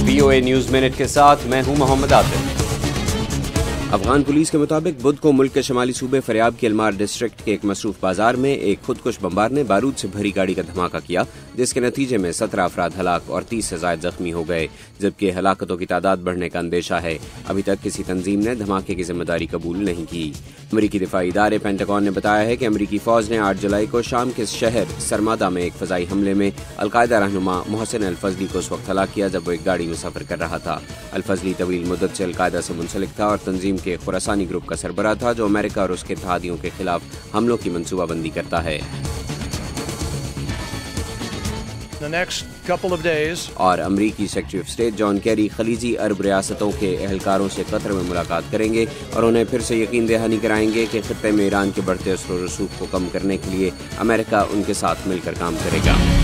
VOA news minute के साथ मैं हूं मोहम्मद आतिफ। अफगान पुलिस के मुताबिक बुध को मुल्क के शमाली सूबे फरियाब के अलमार डिस्ट्रिक्ट के एक मसरूफ बाजार में एक खुदकुश बमबार ने बारूद से भरी गाड़ी का धमाका किया, जिसके नतीजे में 17 अफराद हलाक और 30 से ज़ायद जख्मी हो गए, जबकि हलाकतों की तादाद बढ़ने का अंदेशा है। अभी तक किसी तंजीम ने धमाके की जिम्मेदारी कबूल नहीं की। अमरीकी दिफाई इदारे पेंटागन ने बताया है कि अमरीकी फौज ने 8 जुलाई को शाम के शहर सरमादा में एक फजाई हमले में अलकायदा रहनुमा मोहसिन अल-फजली को उस वक्त हलाक किया जब वो एक गाड़ी में सफर कर रहा था। अल-फजली तवील मुद्दत से अलकायदा से मुंसलिक था और तंजीम के खुरासानी ग्रुप का सरबराह था, जो अमेरिका और उसके इत्तेहादियों के खिलाफ हमलों की मंसूबाबंदी करता है। और अमरीकी secretary of state John Kerry खलीजी अरब रियासतों के अहलकारों से कतर में मुलाकात करेंगे और उन्हें फिर से यकीन दहानी कराएंगे कि खित्ते में ईरान के बढ़ते असर व रसूख को कम करने के लिए अमेरिका उनके साथ मिलकर काम करेगा।